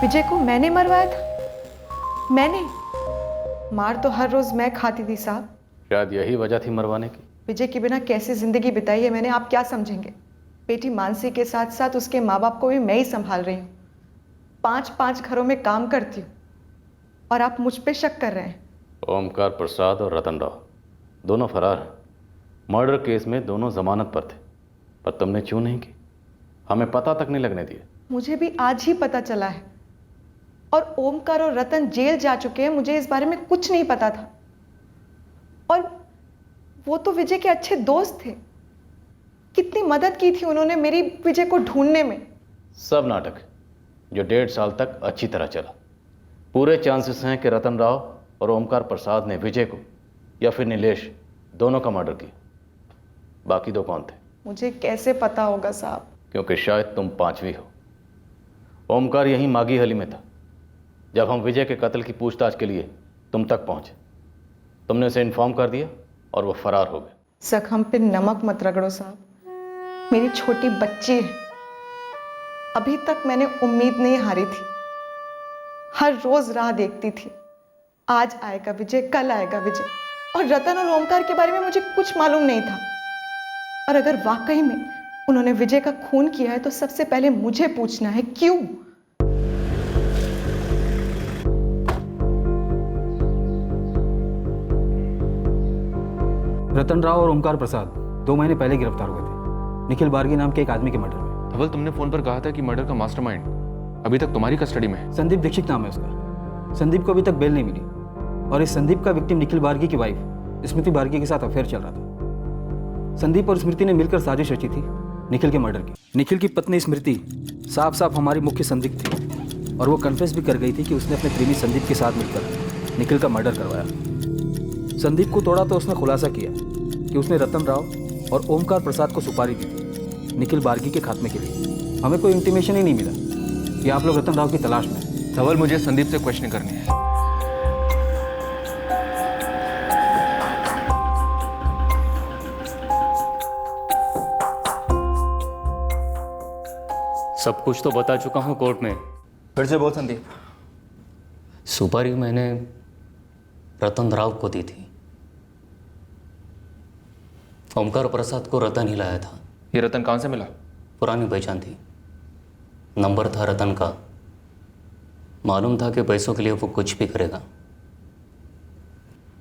विजय को मैंने मरवाया था? मैंने? मार तो हर रोज मैं खाती थी साहब। शायद यही वजह थी मरवाने की। विजय के बिना कैसी जिंदगी बिताई है मैंने, आप क्या समझेंगे? बेटी मानसी के साथ साथ उसके माँ बाप को भी मैं ही संभाल रही हूँ। 5-5 घरों में काम करती हूँ और आप मुझ पे शक कर रहे हैं। ओमकार प्रसाद और रतन राव दोनों फरार हैं। मर्डर केस में दोनों जमानत पर थे, पर तुमने क्यों नहीं की? हमें पता तक नहीं लगने दिया। मुझे भी आज ही पता चला है। और ओमकार और रतन जेल जा चुके हैं, मुझे इस बारे में कुछ नहीं पता था। और वो तो विजय के अच्छे दोस्त थे। कितनी मदद की थी उन्होंने मेरी विजय को ढूंढने में। सब नाटक जो 1.5 साल तक अच्छी तरह चला। पूरे चांसेस हैं कि रतन राव और ओमकार प्रसाद ने विजय को या फिर नीलेश दोनों का मर्डर किया। बाकी दो कौन थे? मुझे कैसे पता होगा साहब? क्योंकि शायद तुम 5वीं हो। ओमकार यहीं मागी हली में था जब हम विजय के कत्ल की पूछताछ के लिए तुम तक पहुंचे। तुमने उसे इन्फॉर्म कर दिया और वो फरार हो गए। जख्म पे नमक मत रगड़ो साहब। मेरी छोटी बच्ची है। अभी तक मैंने उम्मीद नहीं हारी थी। हर रोज राह देखती थी, आज आएगा विजय, कल आएगा विजय। और रतन और ओमकार के बारे में मुझे कुछ मालूम नहीं था। और अगर वाकई में उन्होंने विजय का खून किया है तो सबसे पहले मुझे पूछना है क्यों। रतन राव और ओमकार प्रसाद 2 महीने पहले गिरफ्तार हुए थे निखिल बार्गी नाम के एक आदमी के मर्डर में। धवल, तुमने फोन पर कहा था कि मर्डर का मास्टरमाइंड अभी तक तुम्हारी कस्टडी में है। संदीप दीक्षित नाम है उसका। संदीप को अभी तक बेल नहीं मिली और इस संदीप का विक्टिम निखिल बार्गी की वाइफ स्मृति बार्गी के साथ अफेयर चल रहा था। संदीप और स्मृति ने मिलकर साजिश रची थी निखिल के मर्डर की। निखिल की पत्नी स्मृति साफ साफ हमारी मुख्य संदिग्ध थी और वो कन्फेस भी कर गई थी कि उसने अपने प्रेमी संदीप के साथ मिलकर निखिल का मर्डर करवाया। संदीप को तोड़ा तो उसने खुलासा किया कि उसने रतन राव और ओमकार प्रसाद को सुपारी दी थी निखिल बार्गी के खात्मे के लिए। हमें कोई इंटीमेशन ही नहीं मिला कि आप लोग रतन राव की तलाश में हैं। धवल, मुझे संदीप से क्वेश्चन करनी है। सब कुछ तो बता चुका हूँ कोर्ट में। फिर से बोल संदीप। सुपारी मैंने रतन राव को दी थी। ओमकार प्रसाद को रतन ही लाया था। ये रतन कहाँ से मिला? पुरानी पहचान थी, नंबर था रतन का। मालूम था कि पैसों के लिए वो कुछ भी करेगा।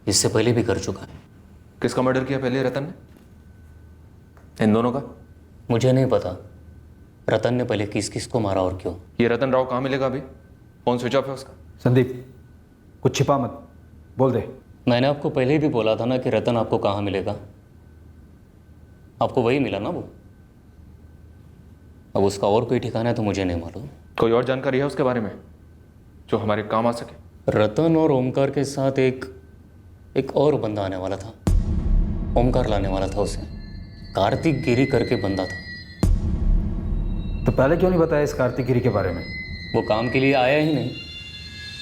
इससे पहले भी कर चुका है। किसका मर्डर किया पहले रतन ने? इन दोनों का? मुझे नहीं पता रतन ने पहले किस किस को मारा और क्यों। ये रतन राव कहाँ मिलेगा अभी? फोन स्विच ऑफ है उसका। संदीप कुछ छिपा मत, बोल दे। मैंने आपको पहले भी बोला था ना कि रतन आपको कहाँ मिलेगा। आपको वही मिला ना वो। अब उसका और कोई ठिकाना है तो मुझे नहीं मालूम। कोई और जानकारी है उसके बारे में जो हमारे काम आ सके? रतन और ओमकार के साथ एक और बंदा आने वाला था। ओमकार लाने वाला था उसे। कार्तिक गिरी करके बंदा था। तो पहले क्यों नहीं बताया इस कार्तिक गिरी के बारे में? वो काम के लिए आया ही नहीं,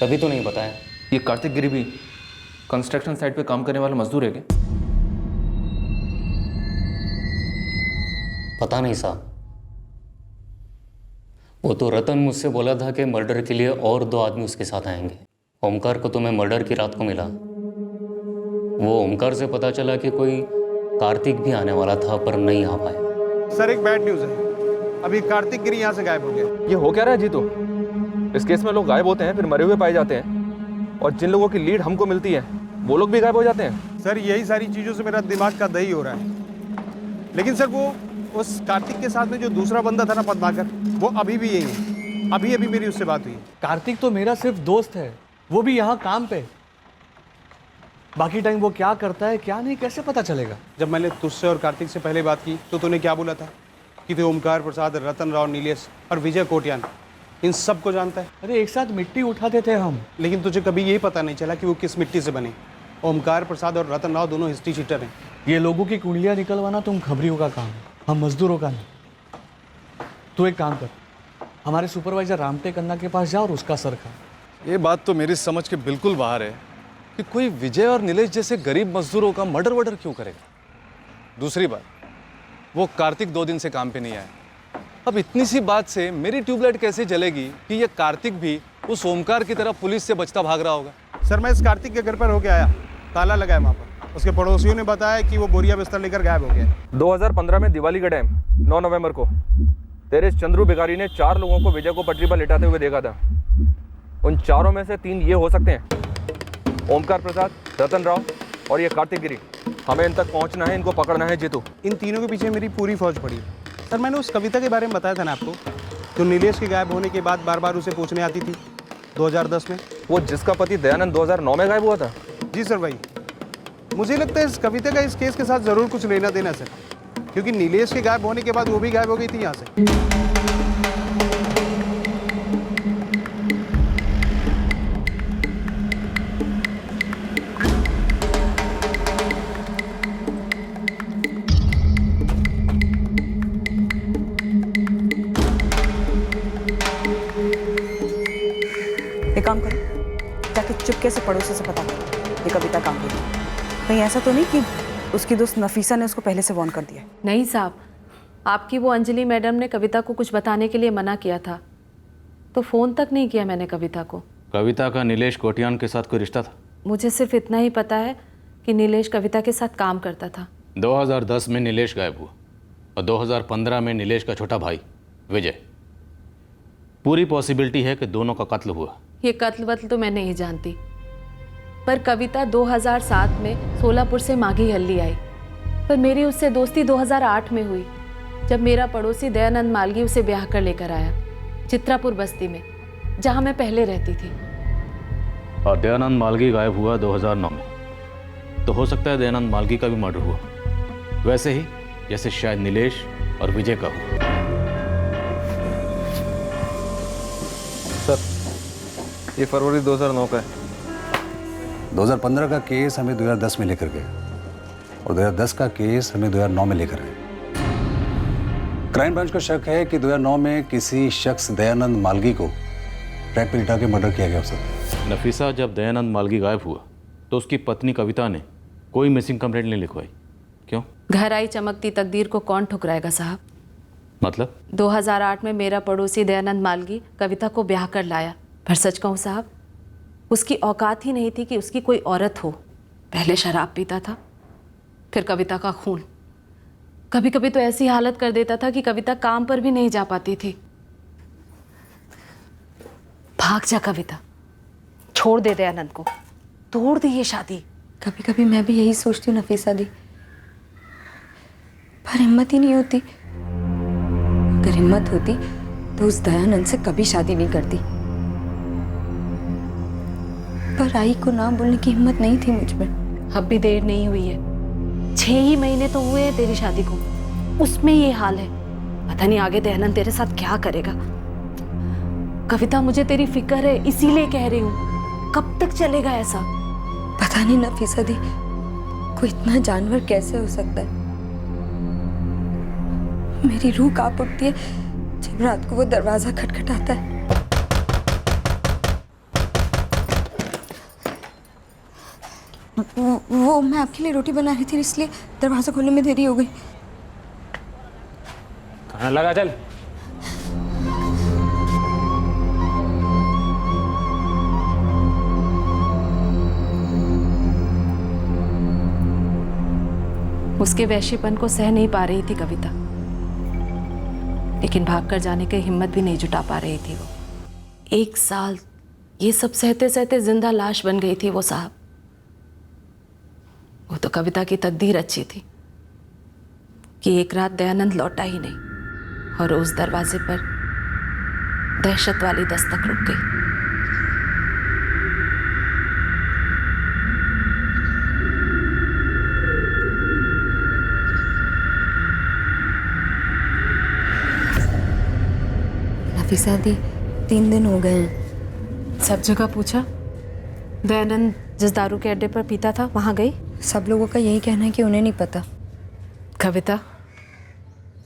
तभी तो नहीं बताया। ये कार्तिक गिरी भी कंस्ट्रक्शन साइट पे काम करने वाला मजदूर है क्या? पता नहीं साहब। वो तो रतन मुझसे बोला था कि मर्डर के लिए और 2 आदमी उसके साथ आएंगे। ओमकार को तो मैं मर्डर की रात को मिला। वो ओमकार से पता चला कि कोई कार्तिक भी आने वाला था पर नहीं आ पाया। सर एक बैड न्यूज़ है, अभी कार्तिक गिरी यहाँ से गायब हो गया। ये हो क्या रहा है जीतू? इस केस में लोग गायब होते हैं फिर मरे हुए पाए जाते हैं, और जिन लोगों की लीड हमको मिलती है वो लोग भी गायब हो जाते हैं। सर यही सारी चीज़ों से मेरा दिमाग का दही हो रहा है। लेकिन सर वो उस कार्तिक के साथ में जो दूसरा बंदा था ना पद्माकर, वो अभी भी यही है। अभी अभी मेरी उससे बात हुई। कार्तिक तो मेरा सिर्फ दोस्त है, वो भी यहाँ काम पे। बाकी टाइम वो क्या करता है क्या नहीं कैसे पता चलेगा? जब मैंने तुझसे और कार्तिक से पहले बात की तो तूने क्या बोला था कि तू ओमकार प्रसाद, रतन राव, नीलेश और विजय कोटियान इन सब को जानता है। अरे एक साथ मिट्टी उठाते थे हम। लेकिन तुझे कभी यही पता नहीं चला कि वो किस मिट्टी से बने। ओमकार प्रसाद और रतन राव दोनों हिस्ट्री शीटर हैं। ये लोगों की कुंडलियाँ निकलवाना तुम खबरियों का काम है, हम मजदूरों का नहीं। तू एक काम कर, हमारे सुपरवाइजर रामटेक अन्ना के पास जा और उसका सर खा। ये बात तो मेरी समझ के बिल्कुल बाहर है कि कोई विजय और नीलेश जैसे गरीब मजदूरों का मर्डर वर्डर क्यों करेगा। दूसरी बात, वो कार्तिक 2 दिन से काम पे नहीं आया। अब इतनी सी बात से मेरी ट्यूबलाइट कैसे जलेगी कि ये कार्तिक भी उस ओमकार की तरह पुलिस से बचता भाग रहा होगा। सर मैं इस कार्तिक के घर पर होके आया, ताला लगा है वहाँ पर। उसके पड़ोसियों ने बताया कि वो बोरिया बिस्तर लेकर गायब हो गया। 2015 में दिवाली का टाइम 9 नवंबर को तेरे चंद्रू भिखारी ने 4 लोगों को विजय को पटरी पर लेटाते हुए देखा था। उन चारों में से 3 ये हो सकते हैं, ओमकार प्रसाद, रतन राव और ये कार्तिक गिरी। हमें इन तक पहुंचना है, इनको पकड़ना है जीतू। इन तीनों के पीछे मेरी पूरी फौज पड़ी है। सर मैंने उस कविता के बारे में बताया था ना आपको, जो नीलेश के गायब होने के बाद बार बार उसे पूछने आती थी 2010 में। वो जिसका पति दयानंद 2009 में गायब हुआ था। जी सर भाई, मुझे लगता है इस कविता का इस केस के साथ ज़रूर कुछ लेना देना सर, क्योंकि नीलेश के गायब होने के बाद वो भी गायब हो गई थी यहाँ से। एक काम करो, जाके चुपके से पड़ोसी से पता करो ये कविता कहाँ गई। कहीं ऐसा तो नहीं कि उसकी दोस्त नफीसा ने उसको पहले से वार्न कर दिया? नहीं साहब, आपकी वो अंजलि मैडम ने कविता को कुछ बताने के लिए मना किया था, तो फ़ोन तक नहीं किया मैंने कविता को। कविता का नीलेश कोटियान के साथ कोई रिश्ता था? मुझे सिर्फ इतना ही पता है कि नीलेश कविता के साथ काम करता था। 2010 में नीलेश गायब हुआ और 2015 में नीलेश का छोटा भाई विजय। पूरी पॉसिबिलिटी है कि दोनों का कत्ल हुआ। ये कत्ल वत्ल तो मैं नहीं जानती, पर कविता 2007 में सोलापुर से माघी हल्ली आई, पर मेरी उससे दोस्ती 2008 में हुई, जब मेरा पड़ोसी दयानंद मालगी उसे ब्याह कर लेकर आया चित्रापुर बस्ती में, जहां मैं पहले रहती थी। और दयानंद मालगी गायब हुआ 2009 में, तो हो सकता है दयानंद मालगी का भी मर्डर हुआ, वैसे ही जैसे शायद नीलेश और विजय का हुआ। सर ये फरवरी 2009 का है। 2015 का केस हमें 2010 में लेकर गए और 2010 का केस हमें 2009 में लेकर गए। क्राइम ब्रांच को शक है कि 2009 में किसी शख्स दयानंद मालगी को ट्रैक पर लिटा के मर्डर किया गया हो सकता है। नफीसा जब दयानंद मालगी गायब हुआ तो उसकी पत्नी कविता ने कोई मिसिंग कंप्लेंट नहीं लिखवाई, क्यों? घर आई चमकती तकदीर को कौन ठुकराएगा साहब। मतलब 2008 में मेरा पड़ोसी दयानंद मालगी कविता को ब्याह कर लाया, पर सच कहूँ साहब, उसकी औकात ही नहीं थी कि उसकी कोई औरत हो। पहले शराब पीता था, फिर कविता का खून। कभी कभी तो ऐसी हालत कर देता था कि कविता काम पर भी नहीं जा पाती थी। भाग जा कविता, छोड़ दे दयानंद को, तोड़ दी ये शादी। कभी कभी मैं भी यही सोचती हूँ नफीसा दी, पर हिम्मत ही नहीं होती। अगर हिम्मत होती तो उस दयानंद से कभी शादी नहीं करती, पर आई को ना बोलने की हिम्मत नहीं थी मुझ में। अब भी देर नहीं हुई है, 6 ही महीने तो हुए हैं तेरी शादी को, उसमें ये हाल है। पता नहीं आगे दयानंद तेरे साथ क्या करेगा। कविता मुझे तेरी फिक्र है, इसीलिए कह रही हूँ, कब तक चलेगा ऐसा? पता नहीं नफीसा दी, कोई इतना जानवर कैसे हो सकता है। मेरी रूह कांप उठती है जब रात को वो दरवाजा खटखटाता है। वो मैं आपके लिए रोटी बना रही थी, इसलिए दरवाजा खोलने में देरी हो गई। खाना लगा चल। उसके वैश्यपन को सह नहीं पा रही थी कविता, लेकिन भागकर जाने की हिम्मत भी नहीं जुटा पा रही थी वो। 1 साल ये सब सहते सहते जिंदा लाश बन गई थी वो साहब। वो तो कविता की तकदीर अच्छी थी कि एक रात दयानंद लौटा ही नहीं और उस दरवाजे पर दहशत वाली दस्तक रुक गई। नफीसा दी 3 दिन हो गए हैं। सब जगह पूछा, दयानंद जिस दारू के अड्डे पर पीता था वहां गई? सब लोगों का यही कहना है कि उन्हें नहीं पता। कविता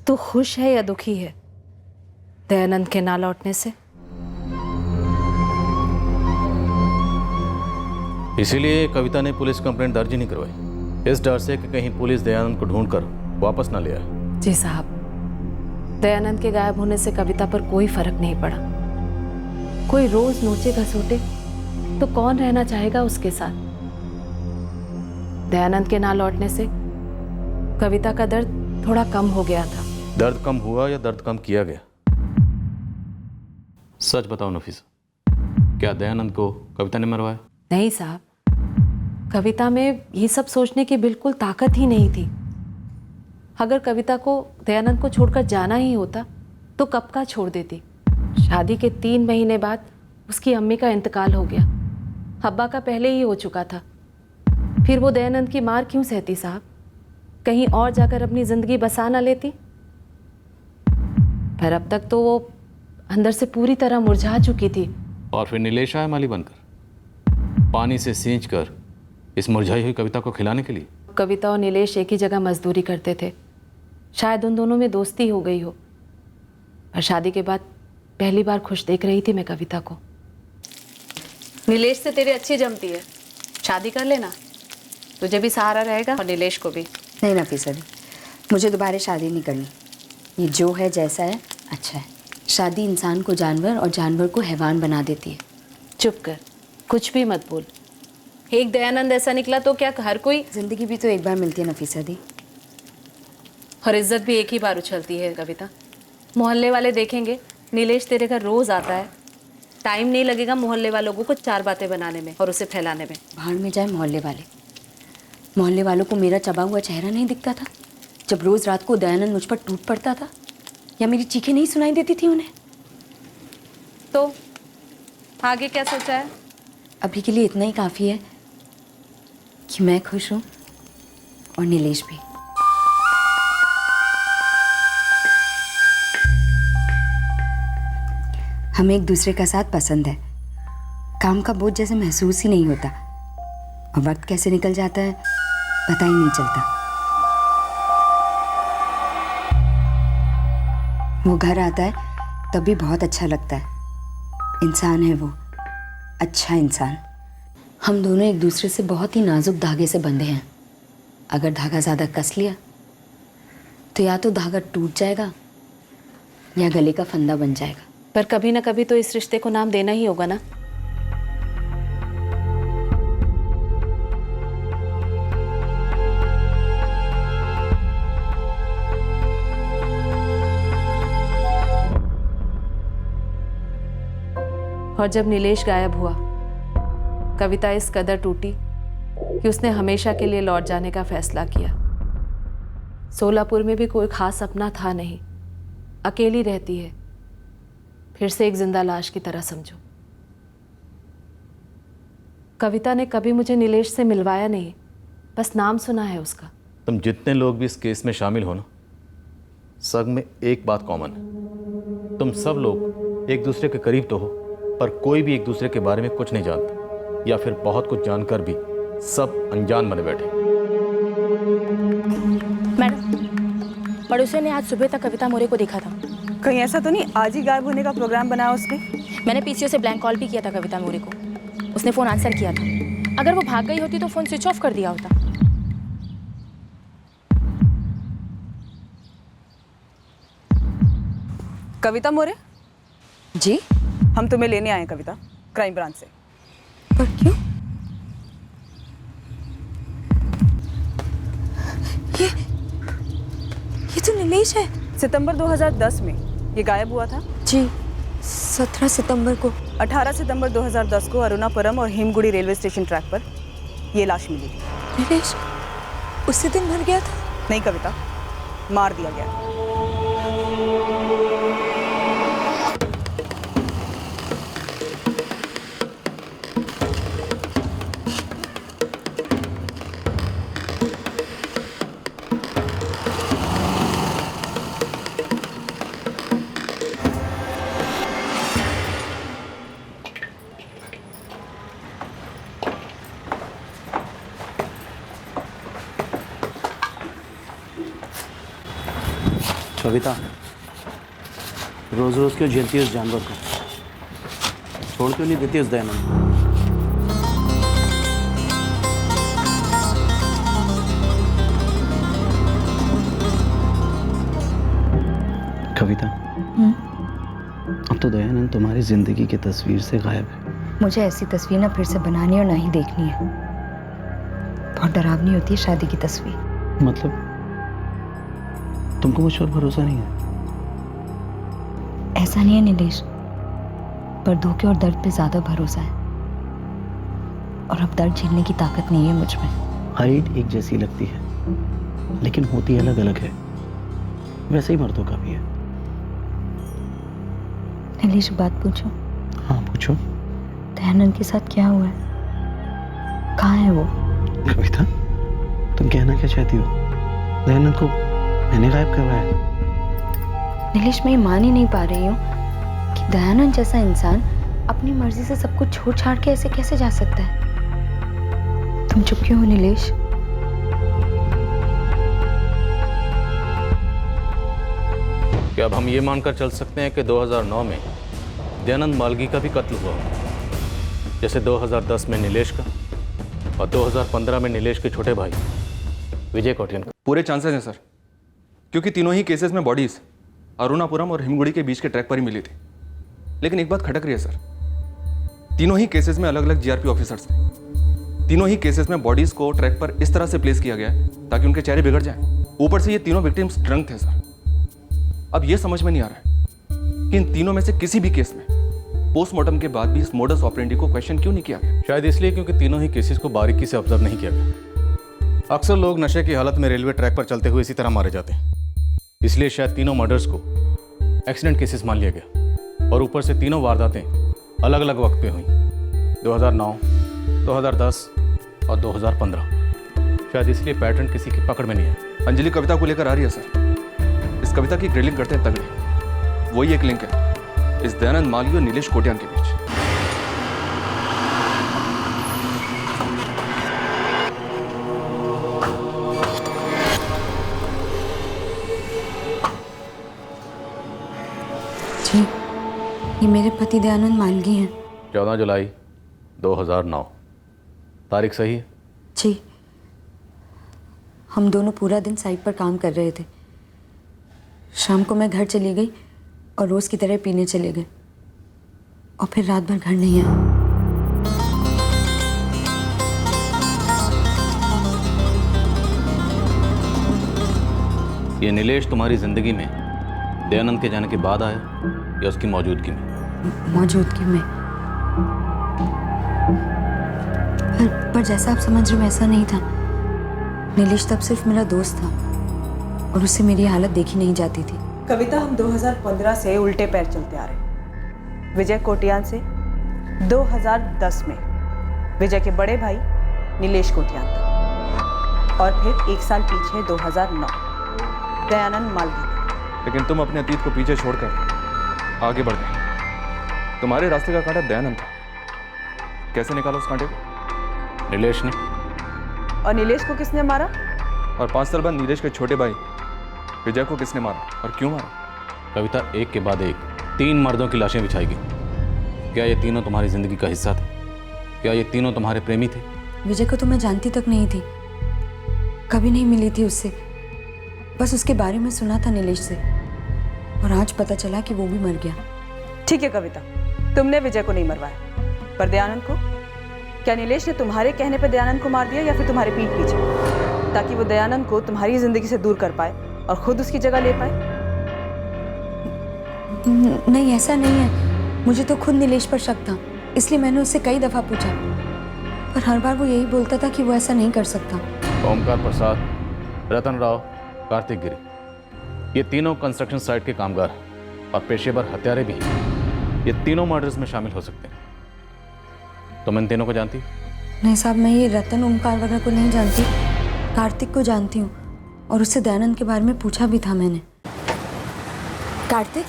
तू खुश है या दुखी है दयानंद के ना लौटने से? इसीलिए कविता ने पुलिस कंप्लेंट दर्ज नहीं करवाई, इस डर से कि कहीं पुलिस दयानंद को ढूंढकर वापस ना ले आए। जी साहब, दयानंद के गायब होने से कविता पर कोई फर्क नहीं पड़ा। कोई रोज नोचे घसोटे तो कौन रहना चाहेगा उसके साथ। दयानंद के ना लौटने से कविता का दर्द थोड़ा कम हो गया था। दर्द कम हुआ या दर्द कम किया गया? सच बताओ नफीसा, क्या दयानंद को कविता ने मरवाया? नहीं साहब, कविता में ये सब सोचने की बिल्कुल ताकत ही नहीं थी। अगर कविता को दयानंद को छोड़कर जाना ही होता तो कब का छोड़ देती। शादी के 3 महीने बाद उसकी अम्मी का इंतकाल हो गया। अब्बा का पहले ही हो चुका था। फिर वो दयानंद की मार क्यों सहती साहब? कहीं और जाकर अपनी जिंदगी बसा ना लेती? पर अब तक तो वो अंदर से पूरी तरह मुरझा चुकी थी। और फिर नीलेश आया माली बनकर, पानी से सींच कर इस मुरझाई हुई कविता को खिलाने के लिए। कविता और नीलेश एक ही जगह मजदूरी करते थे। शायद उन दोनों में दोस्ती हो गई हो। पर शादी के बाद पहली बार खुश देख रही थी मैं कविता को। नीलेश से तेरी अच्छी जमती है, शादी कर लेना, तुझे भी सहारा रहेगा और नीलेश को भी। नहीं नफीसा दी, मुझे दोबारा शादी नहीं करनी। ये जो है जैसा है अच्छा है। शादी इंसान को जानवर और जानवर को हैवान बना देती है। चुप कर, कुछ भी मत बोल। एक दयानंद ऐसा निकला तो क्या हर कोई? जिंदगी भी तो एक बार मिलती है नफीसा दी। और इज्जत भी एक ही बार उछलती है कविता। मोहल्ले वाले देखेंगे नीलेश तेरे घर रोज आता है, टाइम नहीं लगेगा मोहल्ले वालों को 4 बातें बनाने में और उसे फैलाने में। भाड़ में जाए मोहल्ले वाले। मोहल्ले वालों को मेरा चबा हुआ चेहरा नहीं दिखता था जब रोज रात को दयानंद मुझ पर टूट पड़ता था, या मेरी चीखें नहीं सुनाई देती थी उन्हें? तो आगे क्या सोचा है? अभी के लिए इतना ही काफ़ी है कि मैं खुश हूँ और नीलेश भी। हमें एक दूसरे का साथ पसंद है। काम का बोझ जैसे महसूस ही नहीं होता और वक्त कैसे निकल जाता है पता ही नहीं चलता। वो घर आता है तब भी बहुत अच्छा लगता है। इंसान है वो, अच्छा इंसान। हम दोनों एक दूसरे से बहुत ही नाजुक धागे से बंधे हैं। अगर धागा ज़्यादा कस लिया तो या तो धागा टूट जाएगा या गले का फंदा बन जाएगा। पर कभी ना कभी तो इस रिश्ते को नाम देना ही होगा ना। और जब नीलेश गायब हुआ, कविता इस कदर टूटी कि उसने हमेशा के लिए लौट जाने का फैसला किया। सोलापुर में भी कोई खास अपना था नहीं, अकेली रहती है, फिर से एक जिंदा लाश की तरह समझो। कविता ने कभी मुझे नीलेश से मिलवाया नहीं, बस नाम सुना है उसका। तुम जितने लोग भी इस केस में शामिल हो ना, सब में एक बात कॉमन है। तुम सब लोग एक दूसरे के करीब तो हो, पर कोई भी एक दूसरे के बारे में कुछ नहीं जानता, या फिर बहुत कुछ जानकर भी सब अनजान बने बैठे। मैडम, पड़ोसियों ने आज सुबह तक कविता मोरे को देखा था। कहीं ऐसा तो नहीं आज ही गायब होने का प्रोग्राम बनाया उसने? मैंने पीसीओ से ब्लैंक कॉल भी किया था कविता मोरे को, उसने फ़ोन आंसर किया था। अगर वो भाग गई होती तो फ़ोन स्विच ऑफ कर दिया होता। कविता मोरे जी, हम तुम्हें लेने आए हैं कविता, क्राइम ब्रांच से। पर क्यों? ये तो नीलेश है। सितंबर 2010 में ये गायब हुआ था। जी, 17 सितंबर को। 18 सितंबर 2010 को अरुणापुरम और हेमगुड़ी रेलवे स्टेशन ट्रैक पर ये लाश मिली थी। नीलेश उसी दिन मर गया था? नहीं कविता, मार दिया गया। कविता रोज रोज क्यों झेलती है उस जानवर को? छोड़ क्यों नहीं देती उस दयानंद? कविता, अब तो तो दयानंद तुम्हारी जिंदगी की तस्वीर से गायब है। मुझे ऐसी तस्वीर ना फिर से बनानी और ना ही देखनी है। बहुत डरावनी होती है शादी की तस्वीर। मतलब तुमको मुझ पर भरोसा नहीं है? ऐसा नहीं है नीलेश, पर धोखे और दर्द पे ज्यादा भरोसा है, और अब दर्द झेलने की ताकत नहीं है मुझ में। हाइट एक जैसी लगती है लेकिन होती अलग अलग है, वैसे ही मर्दों का भी है। नीलेश बात पूछो? हाँ पूछो। दयानंद के साथ क्या हुआ है? कहाँ है वो? कविता, तुम कहना क्या चाहती हो? दयानंद को मैंने गायब करवाया है? नीलेश, मैं मान ही नहीं पा रही हूँ कि दयानंद जैसा इंसान अपनी मर्जी से सब कुछ छोड़ छाड़ के ऐसे कैसे जा सकता है। तुम चुप क्यों हो नीलेश? क्या अब हम ये मानकर चल सकते हैं कि 2009 में दयानंद मालगी का भी कत्ल हुआ, जैसे 2010 में नीलेश का और 2015 में नीलेश के छोटे भाई विजय कौटियन का? पूरे चांसेस हैं सर, क्योंकि तीनों ही केसेस में बॉडीज अरुणापुरम और हिमगुड़ी के बीच के ट्रैक पर ही मिली थी। लेकिन एक बात खटक रही है सर, तीनों ही केसेस में अलग अलग जीआरपी ऑफिसर्स थे। तीनों ही केसेस में बॉडीज को ट्रैक पर इस तरह से प्लेस किया गया है ताकि उनके चेहरे बिगड़ जाएं। ऊपर से ये तीनों विक्टिम्स ड्रंक थे सर। अब ये समझ में नहीं आ रहा है कि इन तीनों में से किसी भी केस में पोस्टमार्टम के बाद भी इस मोडस ऑपरेंडी को क्वेश्चन क्यों नहीं किया गया? शायद इसलिए क्योंकि तीनों ही केसेस को बारीकी से ऑब्जर्व नहीं किया गया। अक्सर लोग नशे की हालत में रेलवे ट्रैक पर चलते हुए इसी तरह मारे जाते हैं, इसलिए शायद तीनों मर्डर्स को एक्सीडेंट केसेस मान लिया गया। और ऊपर से तीनों वारदातें अलग अलग वक्त पे हुई, 2009, 2010 और 2015। शायद इसलिए पैटर्न किसी की पकड़ में नहीं है। अंजलि कविता को लेकर आ रही है सर। इस कविता की ग्रिलिंग करते हैं तगड़ी। वही एक लिंक है इस दयानंद मालगी और नीलेश कोटियान के बीच। जी, ये मेरे पति दयानंद मालगी हैं। 14 जुलाई 2009, तारीख सही है? जी, हम दोनों पूरा दिन साइट पर काम कर रहे थे। शाम को मैं घर चली गई और रोज की तरह पीने चले गए, और फिर रात भर घर नहीं आए। ये नीलेश तुम्हारी जिंदगी में दयानंद के जाने के बाद आया या उसकी मौजूदगी में? मौजूदगी में। पर जैसा आप समझ रहे हो वैसा नहीं था। नीलेश तब सिर्फ मेरा दोस्त था और उससे मेरी हालत देखी नहीं जाती थी। कविता, हम 2015 से उल्टे पैर चलते आ रहे हैं। विजय कोटियान से 2010 में विजय के बड़े भाई नीलेश कोटियान तक, और फिर एक साल पीछे 2009 दयानंद मालगी। लेकिन तुम अपने अतीत को पीछे छोड़कर आगे बढ़ गए। तुम्हारे रास्ते का कांटा दयानंद था। कैसे निकाला उस कांटे को? नीलेश ने। और नीलेश को किसने मारा? और 5 साल बाद नीलेश के छोटे भाई विजय को किसने मारा और क्यों मारा? कविता, एक के बाद एक 3 मर्दों की लाशें बिछाई गई। क्या ये तीनों तुम्हारी जिंदगी का हिस्सा थे? क्या ये तीनों तुम्हारे प्रेमी थे? विजय को तो मैं जानती तक नहीं थी, कभी नहीं मिली थी उससे। बस उसके बारे में सुना था नीलेश से, और आज पता चला कि वो भी मर गया। ठीक है कविता, तुमने विजय को नहीं मरवाया, पर दयानंद को? क्या नीलेश ने तुम्हारे कहने पर दयानंद को मार दिया या फिर तुम्हारे पीठ पीछे, ताकि वो दयानंद को तुम्हारी जिंदगी से दूर कर पाए और खुद उसकी जगह ले पाए? नहीं, ऐसा नहीं है। मुझे तो खुद नीलेश पर शक था, इसलिए मैंने उससे कई दफा पूछा, पर हर बार वो यही बोलता था कि वो ऐसा नहीं कर सकता। ओमकार प्रसाद, रतन राव, कार्तिक गिरी, ये तीनों कंस्ट्रक्शन साइट के कामगार और पेशेवर हत्यारे भी हैं। ये तीनों मर्डर्स में शामिल हो सकते हैं। तुम इन तीनों को जानती? नहीं साहब, मैं ये रतन ओमकार वगैरह को नहीं जानती, कार्तिक को जानती हूँ, और उससे दयानंद के बारे में पूछा भी था मैंने। कार्तिक,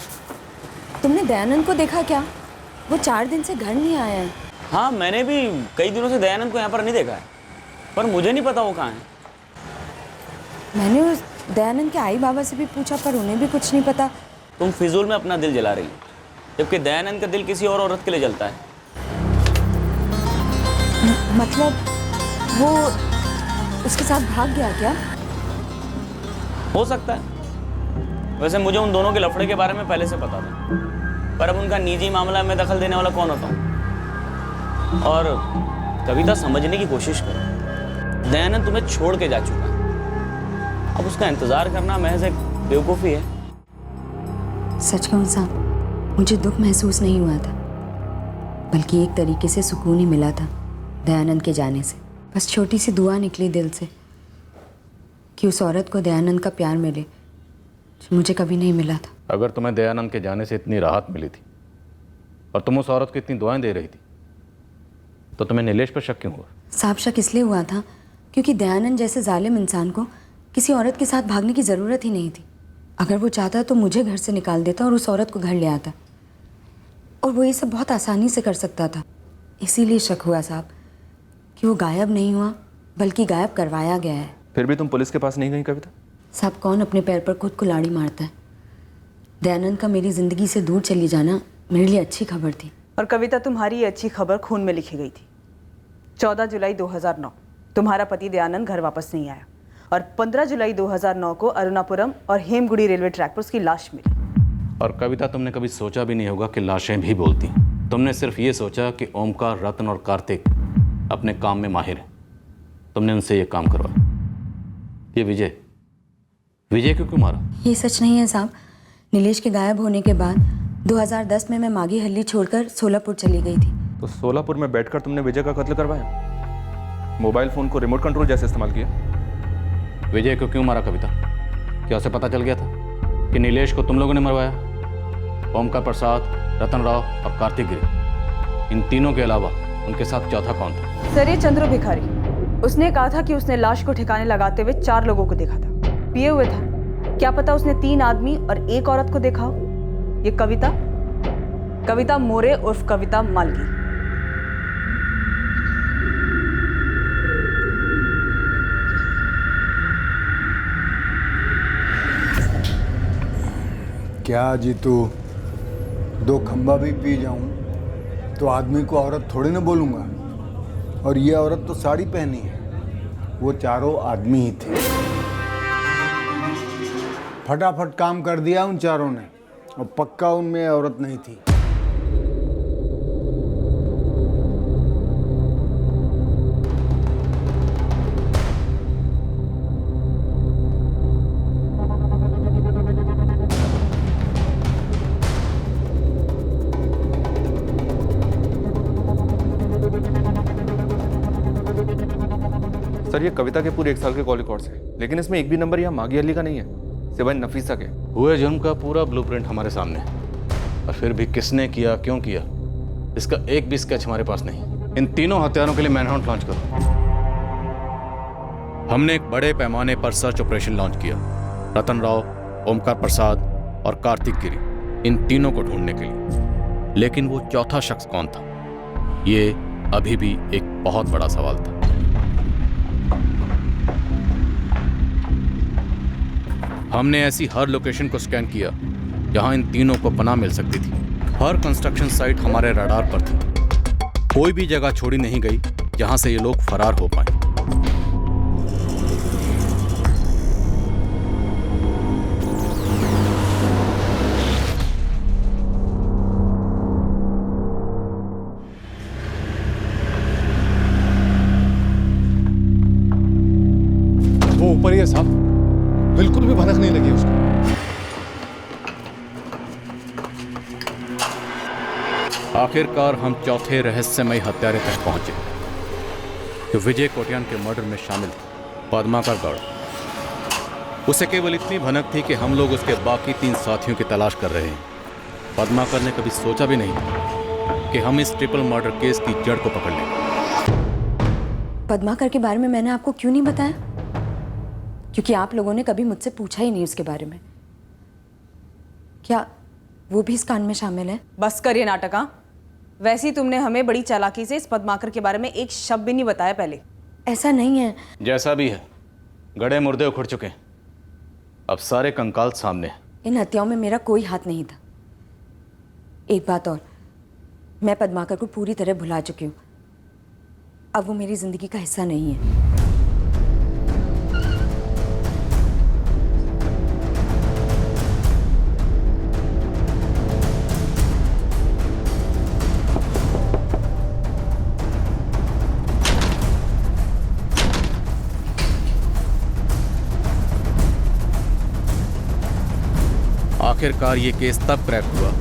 तुमने दयानंद को देखा क्या? वो 4 दिन से घर नहीं आया है। हाँ, मैंने भी कई दिनों से दयानंद को यहाँ पर नहीं देखा है, पर मुझे नहीं पता वो कहाँ है। मैंने उस दयानंद के आई बाबा से भी पूछा, पर उन्हें भी कुछ नहीं पता। तुम फिजूल में अपना दिल जला रही हो, जबकि दयानंद का दिल किसी और औरत के लिए जलता है। मतलब वो उसके साथ भाग गया क्या? हो सकता है। वैसे मुझे उन दोनों के लफड़े के बारे में पहले से पता था। पर अब उनका निजी मामला में दखल देने वाला कौन होता हूँ। और कविता, समझने की कोशिश करो, दयानंद तुम्हें छोड़ के जा चुका है। अब उसका इंतजार करना महज एक बेवकूफ़ी है। सच कहूँ साहब, मुझे दुख महसूस नहीं हुआ था, बल्कि एक तरीके से सुकून ही मिला था दयानंद के जाने से। बस छोटी सी दुआ निकली दिल से कि उस औरत को दयानंद का प्यार मिले जो मुझे कभी नहीं मिला था। अगर तुम्हें दयानंद के जाने से इतनी राहत मिली थी और तुम उस औरत को इतनी दुआएं दे रही थी, तो तुम्हें नीलेश पर शक क्यों हुआ? साहब, शक इसलिए हुआ था क्योंकि दयानंद जैसे जालिम इंसान को किसी औरत के साथ भागने की ज़रूरत ही नहीं थी। अगर वो चाहता तो मुझे घर से निकाल देता और उस औरत को घर ले आता, और वो ये सब बहुत आसानी से कर सकता था। इसीलिए शक हुआ साहब कि वो गायब नहीं हुआ, बल्कि गायब करवाया गया है। फिर भी तुम पुलिस के पास नहीं गई कविता? साहब, कौन अपने पैर पर खुद कुल्हाड़ी मारता है? दयानंद का मेरी ज़िंदगी से दूर चली जाना मेरे लिए अच्छी खबर थी। और कविता, तुम्हारी ये अच्छी खबर खून में लिखी गई थी। 14 जुलाई 2009 तुम्हारा पति दयानंद घर वापस नहीं आया, और 15 जुलाई 2009 को अरुणापुरम और हेमगुड़ी रेलवे ट्रैक पर उसकी लाश मिली। और कविता, तुमने कभी सोचा भी नहीं होगा कि लाशें भी बोलती। तुमने सिर्फ ये सोचा कि ओमकार, रतन और कार्तिक अपने काम में माहिर हैं। तुमने उनसे ये काम करवाया। ये विजय क्यों मारा? ये सच नहीं है साहब। नीलेश के गायब होने के बाद 2010 में मैं मागी हल्ली छोड़कर सोलापुर चली गई थी। तो सोलापुर में बैठकर तुमने विजय का कत्ल करवाया? मोबाइल फोन को रिमोट कंट्रोल जैसे इस्तेमाल किया? विजय को क्यों मारा कविता? क्या उसे पता चल गया था कि नीलेश को तुम लोगों ने मरवाया? ओमकार प्रसाद, रतन राव और कार्तिक गिरी, इन तीनों के अलावा उनके साथ चौथा कौन था? सर, ये चंद्रू भिखारी। उसने कहा था कि उसने लाश को ठिकाने लगाते हुए 4 लोगों को देखा था, पिए हुए था। क्या पता उसने 3 आदमी और 1 औरत को देखा हो। ये कविता मोरे उर्फ कविता मालगी। क्या जीतू, 2 खंबा भी पी जाऊं तो आदमी को औरत थोड़ी ना बोलूंगा। और ये औरत तो साड़ी पहनी है, वो चारों आदमी ही थे। फटाफट काम कर दिया उन चारों ने, और पक्का उनमें औरत नहीं थी। सर, ये कविता के पूरे 1 साल के कॉल रिकॉर्ड्स हैं, लेकिन इसमें एक भी नंबर यहाँ मागी अली का नहीं है, सिवाय नफीसा के। हुए जुर्म का पूरा ब्लूप्रिंट हमारे सामने है, और फिर भी किसने किया, क्यों किया, इसका एक भी स्केच हमारे पास नहीं। इन तीनों हत्यारों के लिए मैनहंट लॉन्च करो। हमने एक बड़े पैमाने पर सर्च ऑपरेशन लॉन्च किया, रतन राव, ओमकार प्रसाद और कार्तिक गिरी, इन तीनों को ढूंढने के लिए। लेकिन वो चौथा शख्स कौन था, ये अभी भी एक बहुत बड़ा सवाल था। हमने ऐसी हर लोकेशन को स्कैन किया जहां इन तीनों को पनाह मिल सकती थी। हर कंस्ट्रक्शन साइट हमारे रडार पर थी। कोई भी जगह छोड़ी नहीं गई जहां से ये लोग फरार हो पाए। वो ऊपर ही है साहब, बिल्कुल भी भनक नहीं लगी उसको। आखिरकार हम चौथे रहस्यमय हत्यारे तक पहुंचे, जो विजय कोटियान के मर्डर में शामिल थे, पद्माकर गौड़। उसे केवल इतनी भनक थी कि हम लोग उसके बाकी 3 साथियों की तलाश कर रहे हैं। पद्माकर ने कभी सोचा भी नहीं कि हम इस ट्रिपल मर्डर केस की जड़ को पकड़ लेंगे। पद्माकर के बारे में मैंने आपको क्यों नहीं बताया? क्योंकि आप लोगों ने कभी मुझसे पूछा ही नहीं उसके बारे में। क्या वो भी इस कांड में शामिल है? बस करिए नाटक। हाँ, वैसे ही तुमने हमें बड़ी चालाकी से इस पद्माकर के बारे में एक शब्द भी नहीं बताया पहले। ऐसा नहीं है। जैसा भी है, गड़े मुर्दे उखड़ चुके हैं, अब सारे कंकाल सामने हैं। इन हत्याओं में मेरा कोई हाथ नहीं था। एक बात और, मैं पद्माकर को पूरी तरह भुला चुकी हूँ। अब वो मेरी जिंदगी का हिस्सा नहीं है। आखिरकार ये केस तब क्रैक हुआ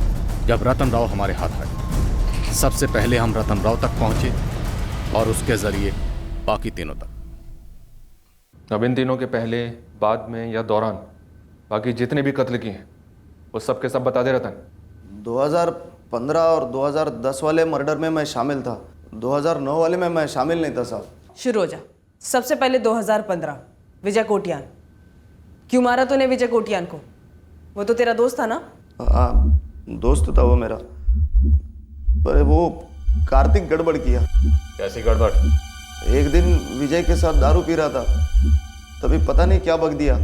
जब रतन राव हमारे हाथ आए। सबसे पहले हम रतन राव तक पहुंचे और उसके जरिए बाकी तीनों तक। अब इन तीनों के पहले, बाद में या दौरान बाकी जितने भी कत्ल किए हैं वो सब के सब बता दे रतन। 2015 और 2010 वाले मर्डर में मैं शामिल था, 2009 वाले में मैं शामिल नहीं था साहब। शुरू हो जा। सबसे पहले 2015 विजय कोटियान। क्यों मारा तूने विजय कोटियान को? वो तो तेरा दोस्त था ना? हाँ, दोस्त था वो मेरा, पर वो कार्तिक गड़बड़ किया। कैसी गड़बड़? एक दिन विजय के साथ दारू पी रहा था, तभी पता नहीं क्या बक दिया।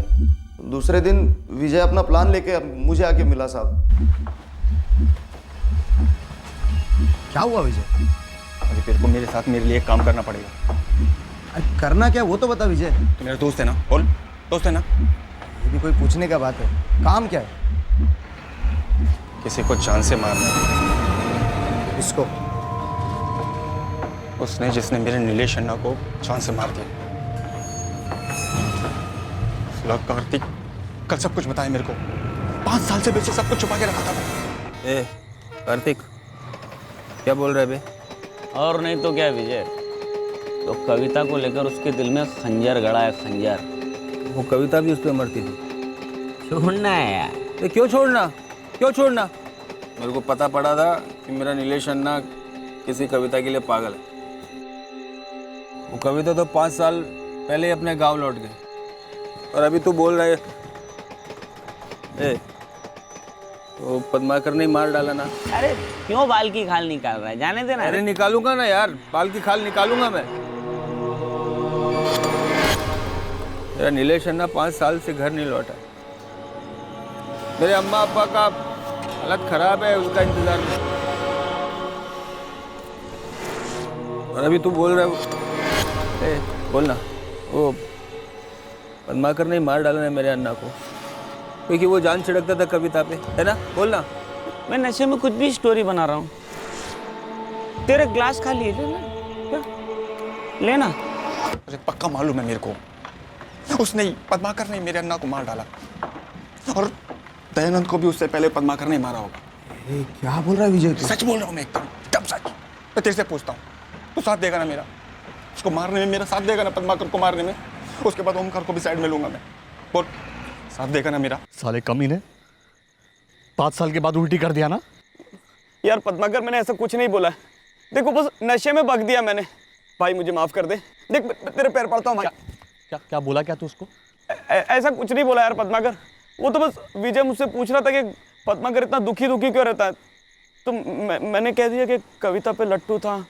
दूसरे दिन विजय अपना प्लान लेके मुझे आके मिला साहब। क्या हुआ विजय? अरे तेरे को मेरे साथ मेरे लिए एक काम करना पड़ेगा। अरे करना क्या वो तो बता विजय। तो मेरा दोस्त है ना, बोल। दोस्त है ना? ये भी कोई पूछने का बात है? काम क्या है? किसी को जान से मारना है। इसको? उसने जिसने मेरे नीलेश अन्ना को जान से मार दिया। कार्तिक कल सब कुछ बताया मेरे को। 5 साल से मुझसे सब कुछ छुपा के रखा था वो। ए कार्तिक, क्या बोल रहे बे? और नहीं तो क्या विजय, तो कविता को लेकर उसके दिल में खंजर गड़ा है, खंजर। वो कविता भी उस पर मरती थी। छोड़ना है यार। तो क्यों छोड़ना? क्यों छोड़ना? मेरे को पता पड़ा था कि मेरा नीलेश अन्ना किसी कविता के लिए पागल है। वो कविता तो 5 साल पहले ही अपने गांव लौट गए, और अभी तू बोल रहे तो पद्माकर ने मार डाला ना। अरे क्यों बाल की खाल निकाल रहा है? जाने देना। अरे निकालूंगा ना यार, बाल की खाल निकालूंगा मैं। मेरा नीलेश अन्ना 5 साल से घर नहीं लौटा। मेरे अम्मा अब्बा का हालत खराब है, उसका इंतजार में। और अभी तू बोल रहा है बोलना वो पद्माकर ने मार डाला है मेरे अन्ना को, क्योंकि वो जान छिड़कता था कविता पे, है ना? बोलना। मैं नशे में कुछ भी स्टोरी बना रहा हूँ। तेरे ग्लास खाली है, लेना। अरे पक्का मालूम है मेरे को, उसने पद्माकर ने मेरे अन्ना को मार डाला, और दयानंद को भी उससे पहले पद्माकर ने मारा होगा। क्या बोल रहा है विजय? सच बोल रहा हूँ मैं, एकदम सच। मैं तेरे से पूछता हूँ, तू साथ देगा ना मेरा? उसको मारने में मेरा साथ देगा ना? पद्माकर को मारने में? उसके बाद ओमकार को भी साइड में लूंगा मैं। बोल, साथ देगा ना मेरा? साले कमीने, 5 साल के बाद उल्टी कर दिया ना? यार पद्माकर, मैंने ऐसा कुछ नहीं बोला। देखो बस नशे में बक दिया मैंने। भाई मुझे माफ कर दे। देख मैं तेरे पैर पड़ता हूँ भाई। क्या क्या बोला क्या तू उसको? ऐसा कुछ नहीं बोला यार पद्माकर। वो तो बस विजय मुझसे पूछ रहा था कि पद्माकर इतना दुखी क्यों रहता है, तो मैंने कह दिया कि कविता पे लट्टू था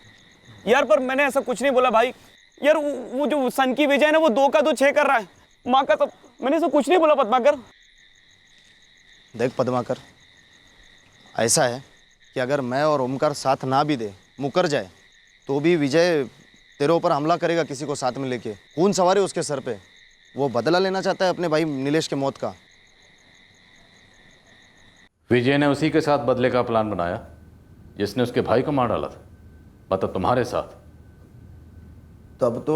यार। पर मैंने ऐसा कुछ नहीं बोला भाई। यार वो जो सन की विजय है ना, वो 2 का 2 6 कर रहा है। माँ का, तो मैंने ऐसा कुछ नहीं बोला पद्माकर। देख पद्माकर, ऐसा है कि अगर मैं और ओमकार साथ ना भी दे, मुकर जाए, तो भी विजय तेरे ऊपर हमला करेगा किसी को साथ में लेके। खून सवारी उसके सर पे। वो बदला लेना चाहता है अपने भाई नीलेश के मौत का। विजय ने उसी के साथ बदले का प्लान बनाया जिसने उसके भाई को मार डाला था, मतलब तुम्हारे साथ। तब तो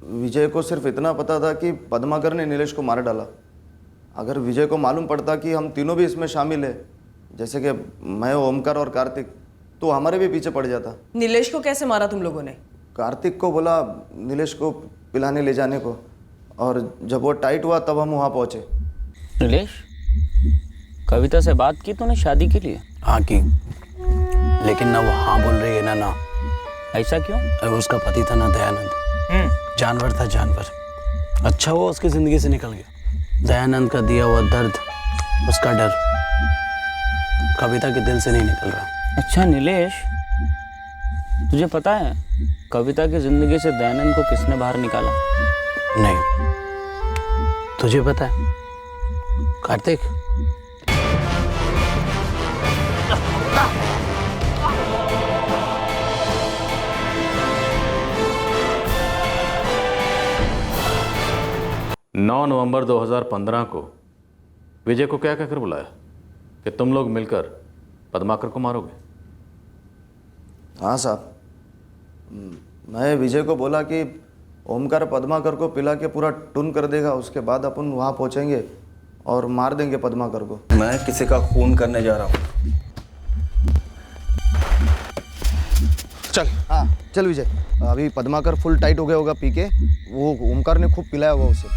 विजय को सिर्फ इतना पता था कि पद्माकर ने नीलेश को मार डाला। अगर विजय को मालूम पड़ता कि हम तीनों भी इसमें शामिल है, जैसे कि मैं, ओमकार और कार्तिक, तो हमारे भी पीछे पड़ जाता। नीलेश को कैसे मारा तुम लोगों ने? कार्तिक को बोला नीलेश को पिलाने ले जाने को, और जब वो टाइट हुआ तब हम वहाँ पहुँचे। नीलेश, कविता से बात की तूने शादी के लिए? हाँ की, लेकिन ना वो हाँ बोल रही है ना। ऐसा क्यों? अरे उसका पति था ना दयानंद, जानवर था, जानवर। अच्छा वो उसकी जिंदगी से निकल गया। दयानंद का दिया हुआ दर्द, उसका डर कविता के दिल से नहीं निकल रहा। अच्छा नीलेश, तुझे पता है कविता की जिंदगी से दयानंद को किसने बाहर निकाला? नहीं, तुझे पता है? कार्तिक। नौ नवंबर 2015 को विजय को क्या कहकर बुलाया कि तुम लोग मिलकर पद्माकर को मारोगे? हाँ साहब, मैं विजय को बोला कि ओमकार पद्माकर को पिला के पूरा टुन कर देगा, उसके बाद अपन वहाँ पहुँचेंगे और मार देंगे पद्माकर को। मैं किसी का खून करने जा रहा हूँ। चल हाँ चल विजय, अभी पद्माकर फुल टाइट हो गया होगा पी के, वो ओमकार ने खूब पिलाया होगा उसे।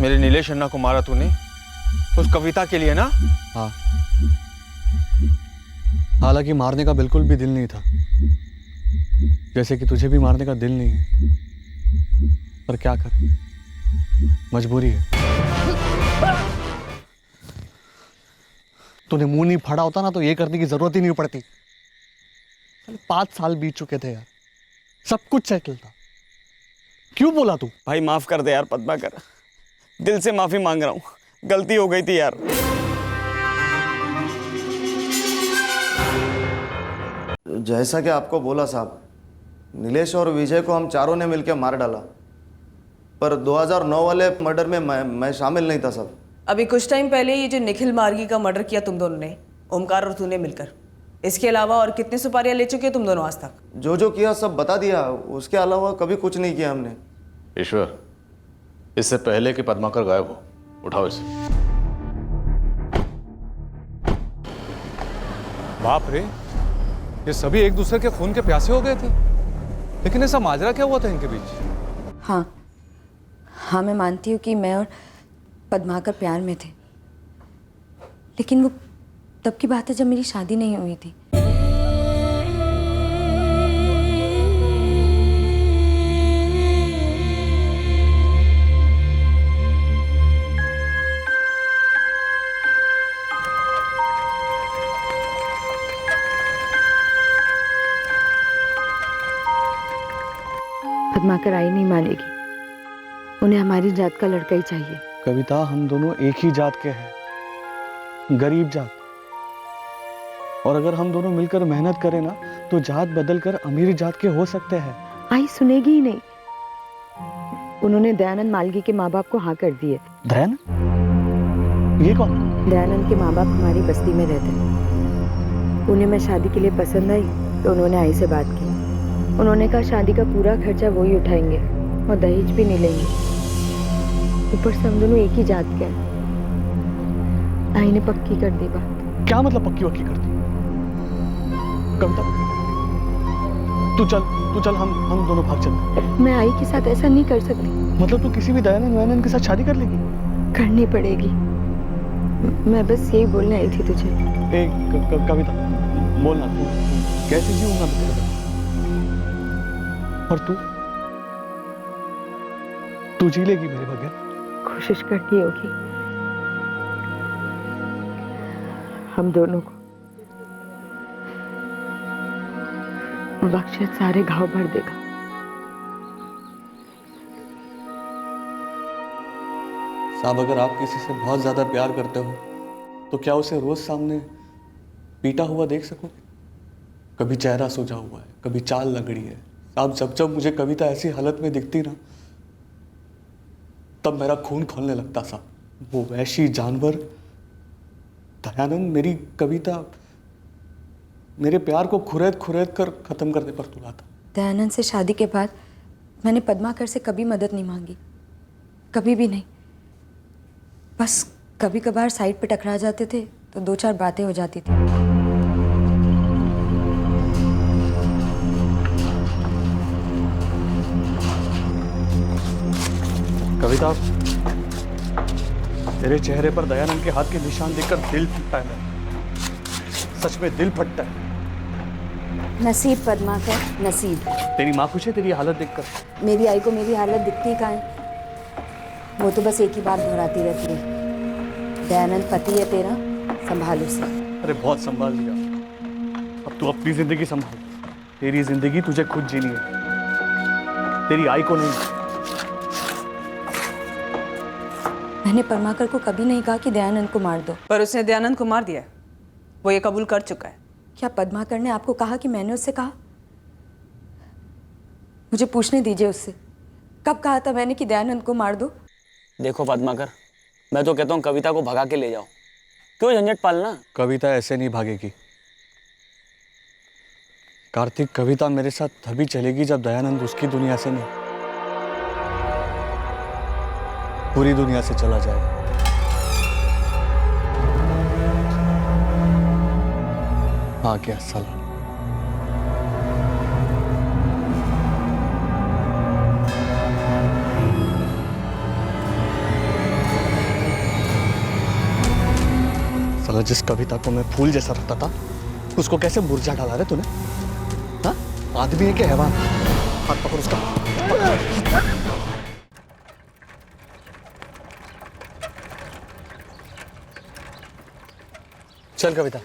मेरे नीलेश अन्ना को मारा तूने उस कविता के लिए ना? हाँ, हालांकि मारने का बिल्कुल भी दिल नहीं था, जैसे कि तुझे भी मारने का दिल नहीं है, पर क्या करें, मजबूरी है। तूने मुंह नहीं फाड़ा होता ना तो ये करने की जरूरत ही नहीं पड़ती। 5 साल बीत चुके थे यार, सब कुछ सेटल था, क्यों बोला तू? भाई माफ कर दे यार पद्माकर, दिल से माफी मांग रहा हूँ, गलती हो गई थी यार। जैसा कि आपको बोला साहब, नीलेश और विजय को हम चारों ने मिलकर मार डाला, पर 2009 वाले मर्डर में मैं शामिल नहीं था साहब। अभी कुछ टाइम पहले ये जो निखिल मार्गी का मर्डर किया तुम दोनों ने, ओमकार और तूने मिलकर, इसके अलावा और कितनी सुपारियां ले चुके हो तुम दोनों आज तक? जो किया सब बता दिया, उसके अलावा कभी कुछ नहीं किया हमने। ईश्वर, इससे पहले कि पद्माकर गायब हो, उठाओ इसे। बाप रे, ये सभी एक दूसरे के खून के प्यासे हो गए थे, लेकिन ऐसा माजरा क्या हुआ था इनके बीच? हाँ मैं मानती हूँ कि मैं और पद्माकर प्यार में थे, लेकिन वो तब की बात है जब मेरी शादी नहीं हुई थी। पद्माकर आई नहीं मानेगी, उन्हें हमारी जात का लड़का ही चाहिए। कविता, हम दोनों एक ही जात के हैं, गरीब जात, और अगर हम दोनों मिलकर मेहनत करें ना तो जात बदलकर अमीर जात के हो सकते हैं। आई सुनेगी ही नहीं। उन्होंने दयानंद मालगी के माँ बाप को हाँ कर दिए। दयानंद? ये कौन? दयानंद के माँ बाप हमारी बस्ती में रहते हैं। उन्हें मैं शादी के लिए पसंद आई तो उन्होंने आई से बात की। उन्होंने कहा शादी का पूरा खर्चा वो ही उठाएंगे और दहेज भी नहीं लेंगे। ऊपर से हम दोनों एक ही जात के हैं। आई ने पक्की कर दी बात। क्या मतलब पक्की वक्की कर दी? कविता, तू चल, हम दोनों भाग चलते। मैं आई के साथ ऐसा नहीं कर सकती। मतलब तू किसी भी दयानंद के साथ शादी कर लेगी? करनी पड़ेगी। मैं बस यही बोलने आई थी तुझे। कविता, बोलना, तू कैसे जीऊंगा मैं तेरे साथ? और तू जी लेगी मेरे बगैर? कोशिश करनी होगी। हम दोनों को वक्त शायद सारे घाव भर देगा। साहब, अगर आप किसी से बहुत ज्यादा प्यार करते हो तो क्या उसे रोज सामने पीटा हुआ देख सकोगे? कभी चेहरा सूजा हुआ है, कभी चाल लगड़ी है। साहब, जब मुझे कविता ऐसी हालत में दिखती ना, तब मेरा खून खौलने लगता साहब। वो वैशी जानवर दयानंद मेरी कविता, मेरे प्यार को खुरेद कर खत्म करने पर तुला था। दयानंद से शादी के बाद मैंने पद्माकर से कभी मदद नहीं मांगी, कभी भी नहीं। बस कभी कभार साइड पे टकरा जाते थे तो 2-4 बातें हो जाती थी। कविता, तेरे चेहरे पर दयानंद के हाथ के निशान देखकर दिल फटता है। सच में दिल फटता है। नसीब पद्माकर, नसीब। तेरी माँ खुश है तेरी हालत देखकर? मेरी आई को मेरी हालत दिखती कहाँ है? वो तो बस एक ही बात दोहराती रहती है, दयानंद पति है तेरा, संभाल उसे। अरे बहुत संभाल लिया, अब तू अपनी जिंदगी संभाल। तेरी जिंदगी तुझे खुद जीनी है, तेरी आई को नहीं। मैंने पद्माकर को कभी नहीं कहा कि दयानंद को मार दो। पर उसने दयानंद को मार दिया, वो ये कबूल कर चुका है। क्या पद्माकर ने आपको कहा कि मैंने उससे कहा? मुझे पूछने दीजिए उससे, कब कहा था मैंने कि दयानंद को मार दो? देखो पद्माकर, मैं तो कहता हूँ कविता को भगा के ले जाओ, क्यों झंझट पालना। कविता ऐसे नहीं भागेगी कार्तिक। कविता मेरे साथ तभी चलेगी जब दयानंद उसकी दुनिया से नहीं, पूरी दुनिया से चला जाएगा। हाँ क्या साला। साला जिस कविता को मैं फूल जैसा रखता था उसको कैसे मुरझा डाला रे तूने? हाँ आदमी है क्या हैवान? हाथ पकड़ उसका। चल कविता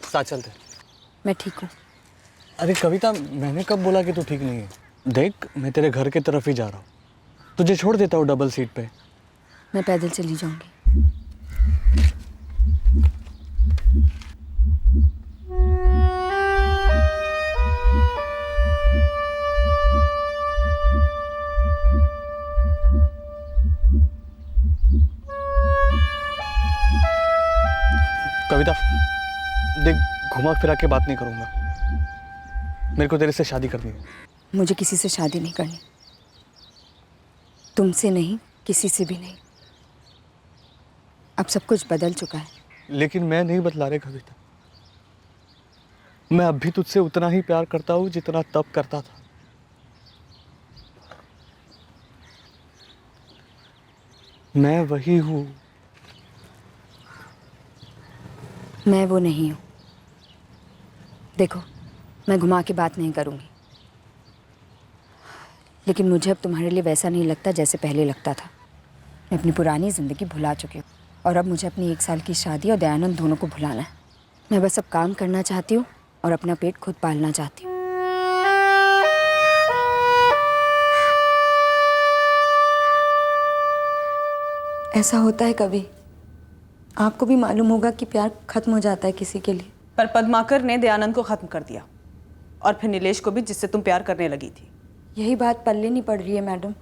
साथ चलते। मैं ठीक हूँ। अरे कविता मैंने कब बोला कि तू ठीक नहीं है? देख मैं तेरे घर की तरफ ही जा रहा हूँ, तुझे छोड़ देता हूँ डबल सीट पे। मैं पैदल चली जाऊंगी। कविता देख घुमा फिरा के बात नहीं करूंगा, मेरे को तेरे से शादी करनी है। मुझे किसी से शादी नहीं करनी, तुमसे नहीं, किसी से भी नहीं। अब सब कुछ बदल चुका है। लेकिन मैं नहीं बदला रे कविता, मैं अब भी तुझसे उतना ही प्यार करता हूँ जितना तब करता था। मैं वही हूँ। मैं वो नहीं हूँ। देखो मैं घुमा के बात नहीं करूँगी, लेकिन मुझे अब तुम्हारे लिए वैसा नहीं लगता जैसे पहले लगता था। मैं अपनी पुरानी ज़िंदगी भुला चुकी हूँ और अब मुझे अपनी 1 साल की शादी और दयानंद दोनों को भुलाना है। मैं बस अब काम करना चाहती हूँ और अपना पेट खुद पालना चाहती हूँ। ऐसा होता है कभी, आपको भी मालूम होगा कि प्यार खत्म हो जाता है किसी के लिए। पर पद्माकर ने दयानंद को खत्म कर दिया और फिर नीलेश को भी, जिससे तुम प्यार करने लगी थी। यही बात पल्ले नहीं पड़ रही है मैडम।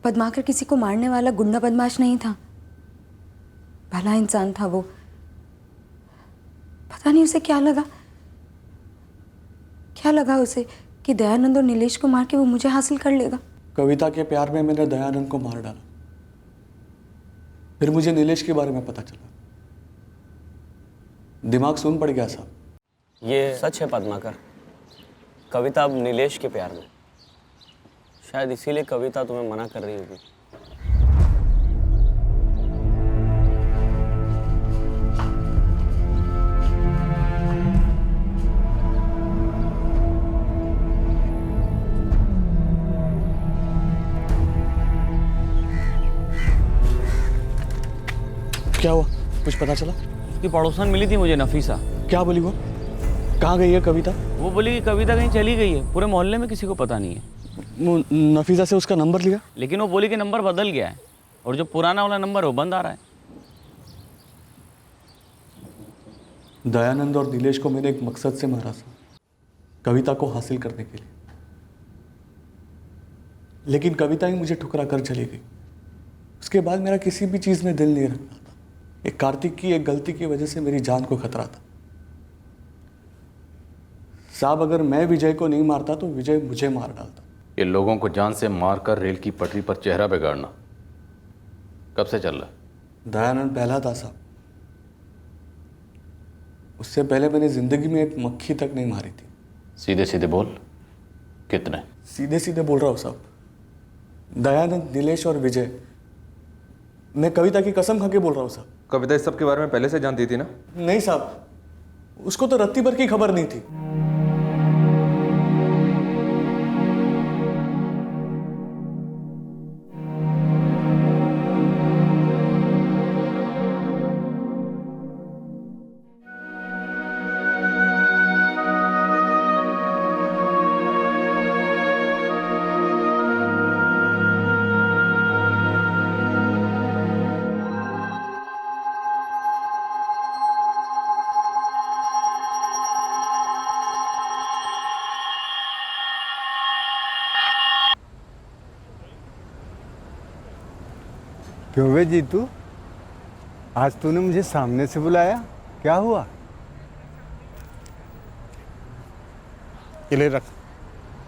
पद्माकर किसी को मारने वाला गुंडा बदमाश नहीं था, भला इंसान था वो। पता नहीं उसे क्या लगा उसे कि दयानंद और नीलेश को मार के वो मुझे हासिल कर लेगा। कविता के प्यार में मैंने दयानंद को मार डाला, फिर मुझे नीलेश के बारे में पता चला, दिमाग सुन पड़ गया साहब। ये सच है पद्माकर, कविता अब नीलेश के प्यार में। शायद इसीलिए कविता तुम्हें मना कर रही होगी। क्या हुआ, कुछ पता चला? उसकी पड़ोसन मिली थी मुझे, नफीसा। क्या बोली वो? कहाँ गई है कविता? वो बोली कि कविता कहीं चली गई है, पूरे मोहल्ले में किसी को पता नहीं है। नफीसा से उसका नंबर लिया? लेकिन वो बोली कि नंबर बदल गया है और जो पुराना वाला नंबर है वो बंद आ रहा है। दयानंद और नीलेश को मैंने एक मकसद से मारा था, कविता को हासिल करने के लिए। लेकिन कविता ही मुझे ठुकरा कर चली गई। उसके बाद मेरा किसी भी चीज़ में दिल नहीं रखता था। एक कार्तिक की एक गलती की वजह से मेरी जान को खतरा था। साहब अगर मैं विजय को नहीं मारता तो विजय मुझे मार डालता। ये लोगों को जान से मारकर रेल की पटरी पर चेहरा बिगाड़ना कब से चल रहा है? दयानंद पहला था साहब, उससे पहले मैंने जिंदगी में एक मक्खी तक नहीं मारी थी। सीधे सीधे बोल, कितने? सीधे सीधे बोल रहा हूँ साहब, दयानंद, नीलेश और विजय। मैं कविता की कसम खा के बोल रहा हूँ साहब। कविता इस सब के बारे में पहले से जानती थी ना? नहीं साहब, उसको तो रत्ती भर की खबर नहीं थी। क्यों वे जीतू, आज तूने मुझे सामने से बुलाया, क्या हुआ? ये ले रख,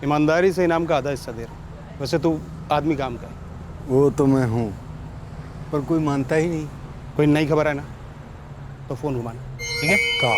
ईमानदारी से इनाम का आधा हिस्सा दे रहा हूँ। वैसे तू आदमी काम का है। वो तो मैं हूँ, पर कोई मानता ही नहीं। कोई नई खबर है ना तो फ़ोन घुमाना, ठीक है? का